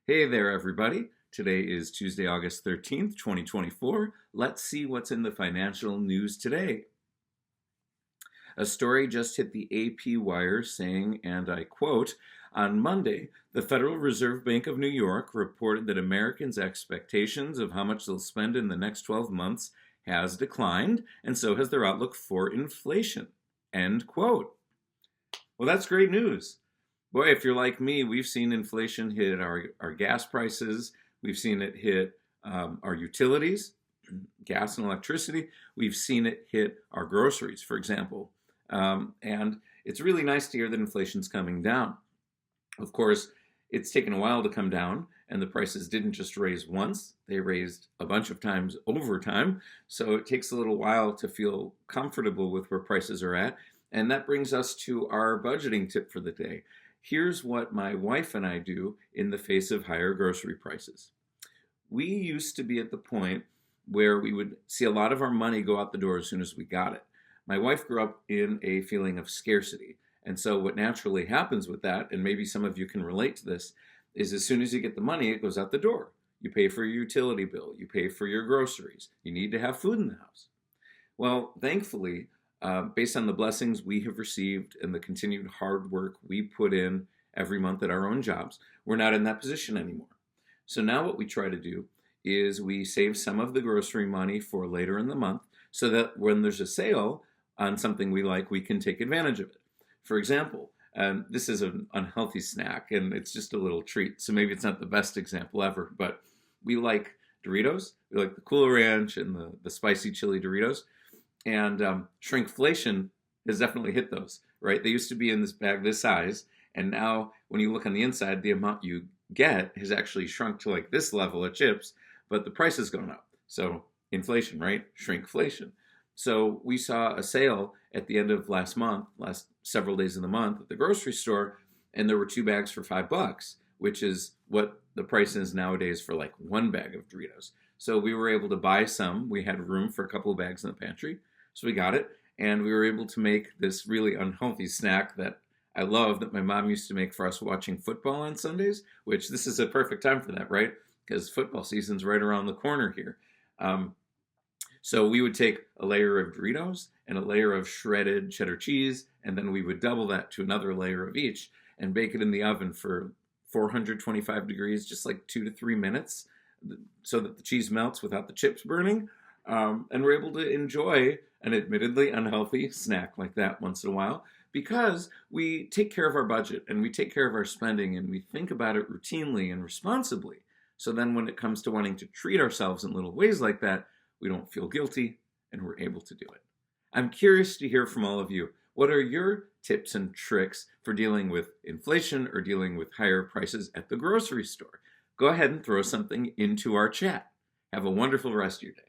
Hey there, everybody. Today is Tuesday, August 13th, 2024. Let's see what's in the financial news today. A story just hit the AP wire saying, and I quote, on Monday, the Federal Reserve Bank of New York reported that Americans' expectations of how much they'll spend in the next 12 months has declined, and so has their outlook for inflation. End quote. Well, that's great news. Boy, if you're like me, we've seen inflation hit our gas prices. We've seen it hit our utilities, gas and electricity. We've seen it hit our groceries, for example. And it's really nice to hear that inflation's coming down. Of course, it's taken a while to come down, and the prices didn't just raise once, they raised a bunch of times over time. So it takes a little while to feel comfortable with where prices are at. And that brings us to our budgeting tip for the day. Here's what my wife and I do in the face of higher grocery prices. We used to be at the point where we would see a lot of our money go out the door as soon as we got it. My wife grew up in a feeling of scarcity. And so what naturally happens with that, and maybe some of you can relate to this, is as soon as you get the money, it goes out the door. You pay for your utility bill, you pay for your groceries, you need to have food in the house. Well, thankfully, based on the blessings we have received and the continued hard work we put in every month at our own jobs, we're not in that position anymore. So now what we try to do is we save some of the grocery money for later in the month so that when there's a sale on something we like, we can take advantage of it. For example, this is an unhealthy snack and it's just a little treat. So maybe it's not the best example ever, but we like Doritos. We like the Cool Ranch and the spicy chili Doritos. And shrinkflation has definitely hit those, right? They used to be in this bag this size, and now when you look on the inside, the amount you get has actually shrunk to like this level of chips, but the price has gone up. So inflation, right? Shrinkflation. So we saw a sale at the end of last several days of the month at the grocery store, and there were 2 bags for $5, which is what the price is nowadays for like 1 bag of Doritos. So we were able to buy some. We had room for a couple of bags in the pantry. So we got it, and we were able to make this really unhealthy snack that I love that my mom used to make for us watching football on Sundays, which this is a perfect time for that, right? Because football season's right around the corner here. So we would take a layer of Doritos and a layer of shredded cheddar cheese, and then we would double that to another layer of each and bake it in the oven for 425 degrees, just like 2 to 3 minutes, so that the cheese melts without the chips burning. And we're able to enjoy an admittedly unhealthy snack like that once in a while because we take care of our budget and we take care of our spending and we think about it routinely and responsibly. So then when it comes to wanting to treat ourselves in little ways like that, we don't feel guilty and we're able to do it. I'm curious to hear from all of you. What are your tips and tricks for dealing with inflation or dealing with higher prices at the grocery store? Go ahead and throw something into our chat. Have a wonderful rest of your day.